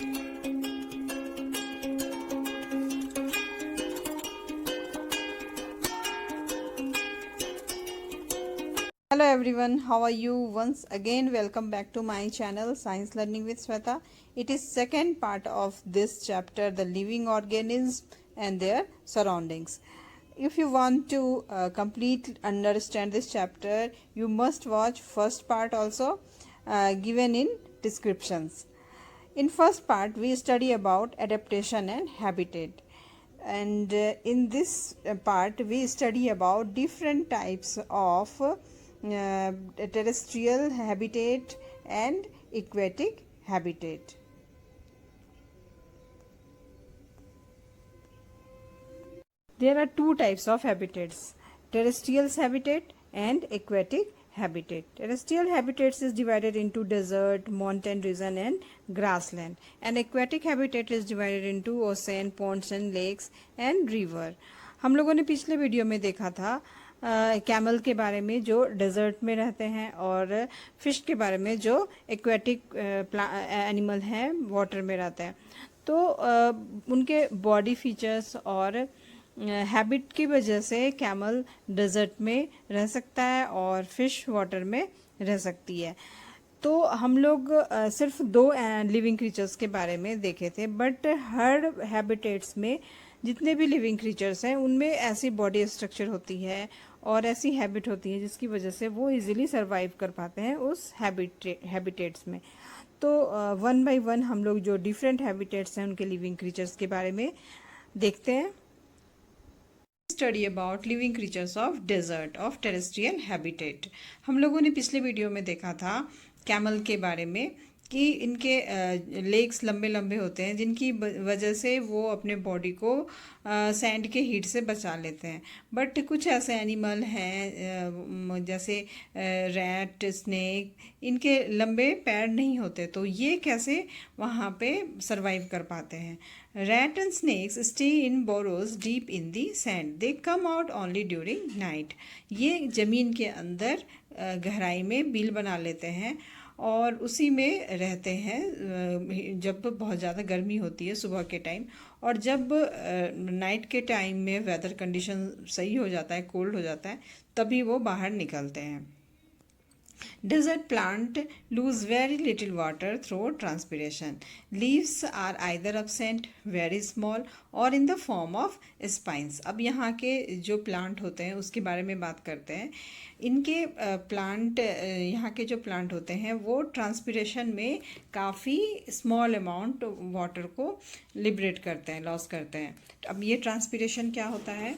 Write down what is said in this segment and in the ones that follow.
Hello everyone, how are you? Once again welcome back to my channel Science Learning with Sweta. It is second part of this chapter, the living organisms and their surroundings. If you want to complete understand this chapter, you must watch first part also given in descriptions. In first part we study about adaptation and habitat, and in this part we study about different types of terrestrial habitat and aquatic habitat. There are two types of habitats: terrestrial habitat and aquatic habitat. Terrestrial habitats is divided into desert, mountain region and grassland, and aquatic habitat is divided into ocean, ponds and lakes and river. हम लोगों ने पिछले video में देखा था camel के बारे में जो डेजर्ट में रहते हैं, और फिश के बारे में जो एक्वेटिक एनिमल हैं वाटर में रहते हैं. तो उनके बॉडी फीचर्स और हैबिट की वजह से कैमल डेजर्ट में रह सकता है और फिश वाटर में रह सकती है. तो हम लोग सिर्फ दो लिविंग क्रीचर्स के बारे में देखे थे, बट हर हैबिटेट्स में जितने भी लिविंग क्रीचर्स हैं उनमें ऐसी बॉडी स्ट्रक्चर होती है और ऐसी हैबिट होती है जिसकी वजह से वो इजीली सरवाइव कर पाते हैं उस हैबिटेट्स में. तो वन बाय वन हम लोग जो डिफरेंट हैबिटेट्स हैं उनके लिविंग क्रीचर्स के बारे में देखते हैं. Study about living creatures of desert of terrestrial habitat. हम लोगों ने पिछले वीडियो में देखा था कैमल के बारे में कि इनके लेग्स लंबे लंबे होते हैं जिनकी वजह से वो अपने बॉडी को सैंड के हीट से बचा लेते हैं. बट कुछ ऐसे एनिमल हैं जैसे रैट, स्नेक, इनके लंबे पैर नहीं होते, तो ये कैसे वहाँ पे सरवाइव कर पाते हैं. Rat and snakes stay in burrows deep in the sand. They come out only during night. ये ज़मीन के अंदर गहराई में बिल बना लेते हैं और उसी में रहते हैं जब बहुत ज़्यादा गर्मी होती है सुबह के टाइम, और जब नाइट के टाइम में वेदर कंडीशन सही हो जाता है, कोल्ड हो जाता है, तभी वो बाहर निकलते हैं. Desert plant lose very little water through transpiration. Leaves are either absent, very small, or in the form of spines. अब यहाँ के जो प्लांट होते हैं उसके बारे में बात करते हैं. इनके प्लांट यहाँ के जो प्लांट होते हैं वो ट्रांसपिरेशन में काफ़ी स्मॉल अमाउंट वाटर को लिबरेट करते हैं, लॉस करते हैं. अब ये ट्रांसपिरेशन क्या होता है?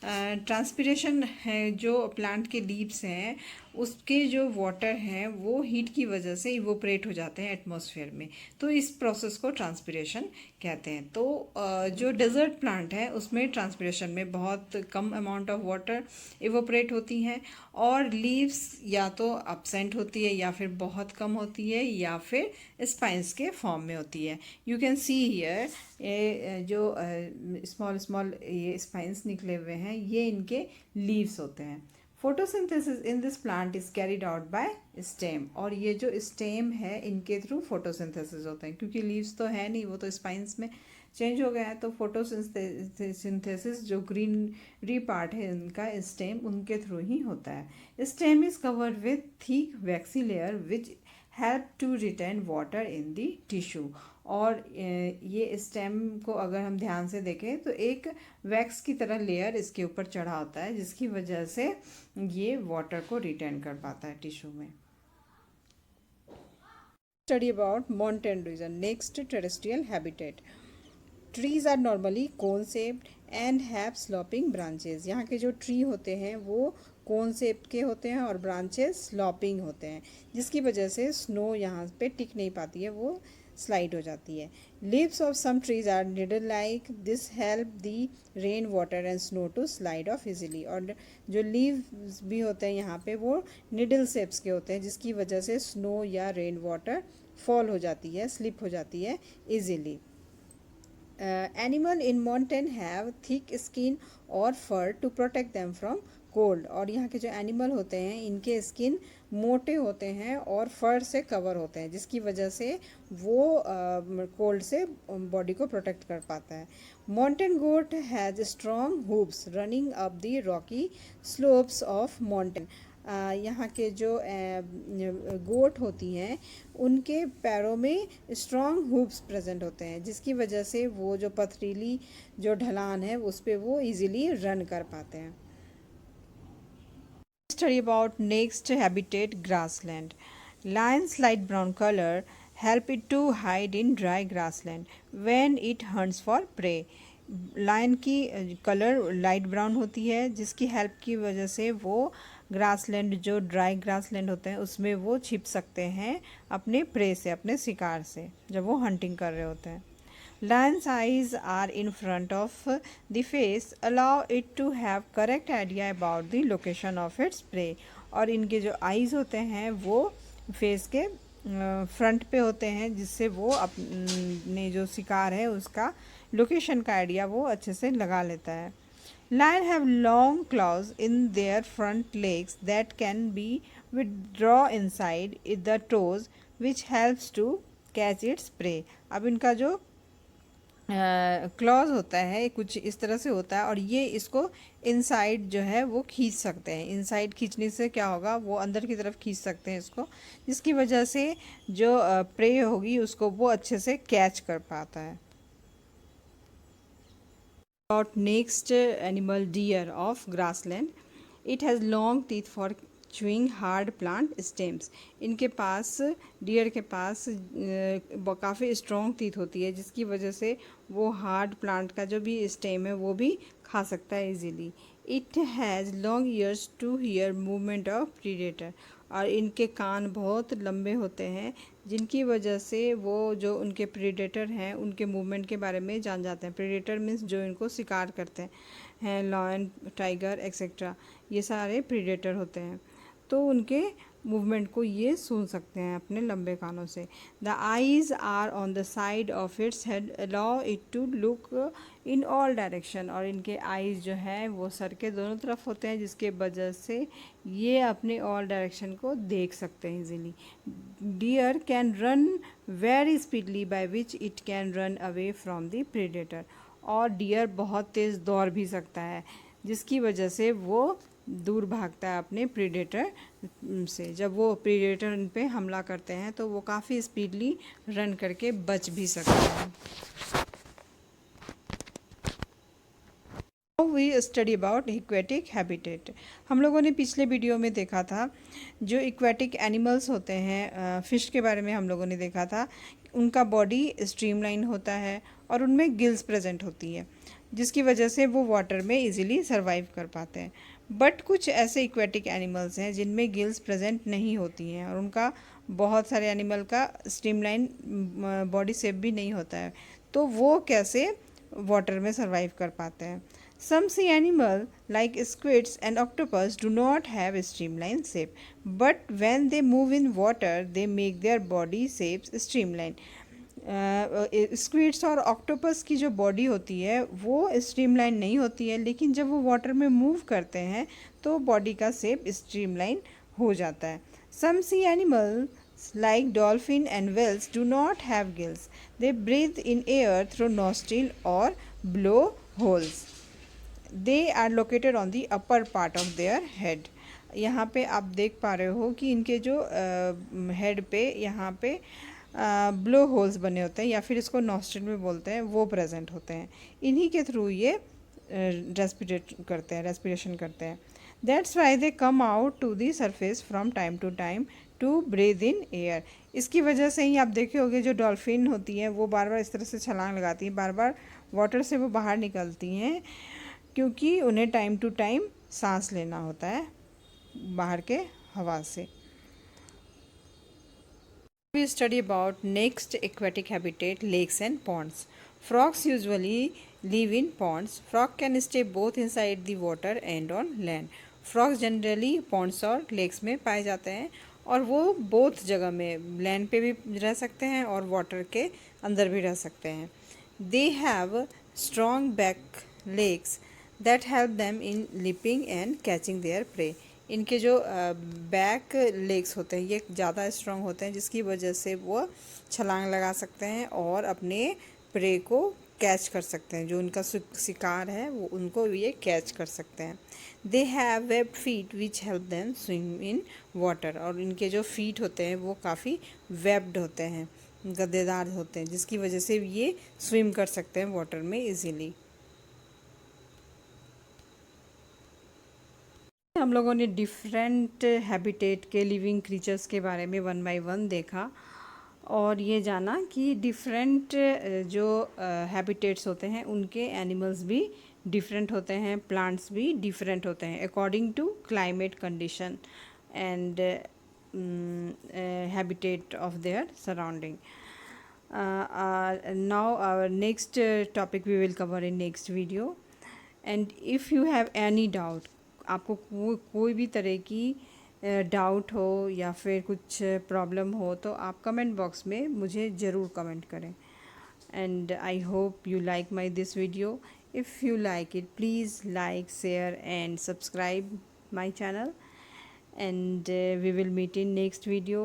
ट्रांसपिरेशन है जो प्लांट के लीव्स हैं उसके जो वाटर हैं वो हीट की वजह से इवोपरेट हो जाते हैं एटमॉस्फेयर में, तो इस प्रोसेस को ट्रांसपिरेशन कहते हैं. तो जो डेजर्ट प्लांट है उसमें ट्रांसपिरेशन में बहुत कम अमाउंट ऑफ वाटर इवोपरेट होती हैं और लीव्स या तो अपसेंट होती है या फिर बहुत कम होती है या फिर स्पाइंस के फॉर्म में होती है. यू कैन सी हियर जो स्मॉल स्मॉल ये स्पाइंस निकले हुए हैं, ये इनके लीव्स होते हैं. Photosynthesis in this plant is carried out by stem, और ये जो स्टेम है इनके थ्रू फोटोसिंथेसिस होता है, क्योंकि लीव्स तो है नहीं, वो तो स्पाइंस में चेंज हो गया है. तो फोटोसिंथेसिस जो ग्रीनरी पार्ट है इनका स्टेम, उनके थ्रू ही होता है. Stem is covered with thick waxy layer which help to retain water in the tissue. और ये स्टेम को अगर हम ध्यान से देखें तो एक वैक्स की तरह लेयर इसके ऊपर चढ़ा होता है जिसकी वजह से ये वाटर को रिटेन कर पाता है टिश्यू में. Study about mountain region. Next, terrestrial habitat. Trees are normally cone shaped and have sloping branches. यहाँ के जो ट्री होते हैं वो कोन शेप के होते हैं और ब्रांचेस स्लॉपिंग होते हैं, जिसकी वजह से स्नो यहाँ पे टिक नहीं पाती है, वो स्लाइड हो जाती है. Leaves of some trees are needle like. This help the rain water and snow to slide off easily. और जो लीव्स भी होते हैं यहाँ पे वो निडल शेप्स के होते हैं, जिसकी वजह से स्नो या रेन वाटर फॉल हो जाती है, स्लिप हो जाती है easily. Animal in mountain have thick skin or fur to protect them from cold. और यहाँ के जो एनिमल होते हैं इनके स्किन मोटे होते हैं और फर से कवर होते हैं, जिसकी वजह से वो कोल्ड से बॉडी को प्रोटेक्ट कर पाता है। Mountain goat has strong hooves running up the rocky slopes of mountain. यहाँ के जो गोट होती हैं उनके पैरों में स्ट्रॉन्ग हूव्स प्रेजेंट होते हैं, जिसकी वजह से वो जो पथरीली जो ढलान है उस पर वो इजीली रन कर पाते हैं। Study about next habitat, grassland. Lion's light brown color help it to hide in dry grassland when it hunts for prey. Lion की कलर लाइट ब्राउन होती है, जिसकी हेल्प की वजह से वो ग्रासलैंड जो ड्राई ग्रासलैंड होते हैं उसमें वो छिप सकते हैं अपने प्रे से, अपने शिकार से, जब वो हंटिंग कर रहे होते हैं। Lion's eyes are in front of the face, allow it to have correct idea about the location of its prey. और इनके जो आईज होते हैं वो फेस के फ्रंट पे होते हैं, जिससे वो अपने जो शिकार है उसका लोकेशन का आइडिया वो अच्छे से लगा लेता है। Lion have long claws in their front legs that can be withdraw inside the toes, which helps to catch its prey. अब इनका जो क्लॉज होता है कुछ इस तरह से होता है और ये इसको इनसाइड जो है वो खींच सकते हैं। इनसाइड खींचने से क्या होगा, वो अंदर की तरफ खींच सकते हैं इसको, जिसकी वजह से जो प्रे होगी उसको वो अच्छे से कैच कर पाता है। About next animal, deer of grassland. It has long teeth for chewing hard plant stems. इनके पास डियर के पास काफ़ी स्ट्रॉन्ग टीथ होती है, जिसकी वजह से वो हार्ड प्लांट का जो भी स्टेम है वो भी खा सकता है easily. It has long ears to hear movement of predator. और इनके कान बहुत लंबे होते हैं, जिनकी वजह से वो जो उनके प्रीडेटर हैं उनके मूवमेंट के बारे में जान जाते हैं। प्रीडेटर मीन्स जो इनको शिकार करते हैं, लायन, टाइगर एक्सेट्रा, ये सारे प्रीडेटर होते हैं, तो उनके मूवमेंट को ये सुन सकते हैं अपने लंबे कानों से। The eyes are on the side of its head, allow it to look in all direction. और इनके आईज जो है वो सर के दोनों तरफ होते हैं, जिसके वजह से ये अपने ऑल डायरेक्शन को देख सकते हैं easily. Deer can run very speedily by which it can run away from the predator. और डियर बहुत तेज़ दौड़ भी सकता है, जिसकी वजह से वो दूर भागता है अपने प्रीडेटर से। जब वो प्रीडेटर इन पे हमला करते हैं तो वो काफ़ी स्पीडली रन करके बच भी सकते हैं। We study about aquatic habitat. हम लोगों ने पिछले वीडियो में देखा था जो इक्वेटिक एनिमल्स होते हैं, फ़िश के बारे में हम लोगों ने देखा था। उनका बॉडी स्ट्रीमलाइन होता है और उनमें गिल्स प्रेजेंट होती है, जिसकी वजह से वो वाटर में इजीली सर्वाइव कर पाते हैं। बट कुछ ऐसे इक्वेटिक एनिमल्स हैं जिनमें गिल्स प्रेजेंट नहीं होती हैं और उनका बहुत सारे एनिमल का स्ट्रीमलाइन बॉडी शेप भी नहीं होता है, तो वो कैसे वाटर में सर्वाइव कर पाते हैं। Some sea animals like squids and octopus do not have a streamline shape, but when they move in water, they make their body shapes streamline. Squids और ऑक्टोपस की जो बॉडी होती है वो स्ट्रीमलाइन नहीं होती है, लेकिन जब वो वाटर में मूव करते हैं तो बॉडी का शेप स्ट्रीमलाइन हो जाता है। सम सी animals like dolphin and whales do not have gills. They breathe in air through nostril or blow holes. They are located on the upper part of their head. यहाँ पे आप देख पा रहे हो कि इनके जो हेड पे यहाँ पे ब्लो होल्स बने होते हैं, या फिर इसको नॉस्ट्रिल में बोलते हैं, वो प्रेजेंट होते हैं। इन्हीं के थ्रू ये रेस्पिरेशन करते हैं। That's why they come out to the surface from time to time to breathe in air. इसकी वजह से ही आप देखे होंगे जो डॉल्फिन होती हैं वो बार बार इस तरह से छलांग लगाती हैं, बार बार वाटर से वो बाहर निकलती हैं, क्योंकि उन्हें टाइम टू टाइम सांस लेना होता है बाहर के हवा से। We study about next aquatic habitat, lakes and ponds. Frogs usually live in ponds. Frog can stay both inside the water and on land. Frogs generally ponds और lakes में पाए जाते हैं और वो both जगह में land पे भी रह सकते हैं और water के अंदर भी रह सकते हैं। They have strong back legs that help them in leaping and catching there pray. इनके जो बैक लेग्स होते हैं ये ज़्यादा स्ट्रॉन्ग होते हैं, जिसकी वजह से वो छलांग लगा सकते हैं और अपने प्रे को कैच कर सकते हैं। जो उनका शिकार है वो उनको ये कैच कर सकते हैं। They have webbed feet which help them swim in water. और इनके जो फीट होते हैं वो काफ़ी वेब्ड होते हैं, गद्देदार होते हैं, जिसकी वजह से ये स्विम कर सकते हैं वाटर में इजीली। हम लोगों ने डिफरेंट हैबिटेट के लिविंग क्रीचर्स के बारे में वन बाय वन देखा और ये जाना कि डिफरेंट जो हैबिटेट्स होते हैं उनके एनिमल्स भी डिफरेंट होते हैं, प्लांट्स भी डिफरेंट होते हैं according to climate condition and habitat of their surrounding. Now our next topic we will cover in next video. And if you have any doubt, आपको कोई भी तरह की डाउट हो या फिर कुछ प्रॉब्लम हो तो आप कमेंट बॉक्स में मुझे ज़रूर कमेंट करें। And I hope you like this video. If you like it, please like, share and subscribe my channel. And we will meet in next video.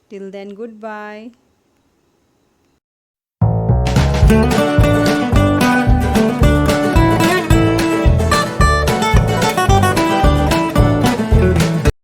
Till then, goodbye.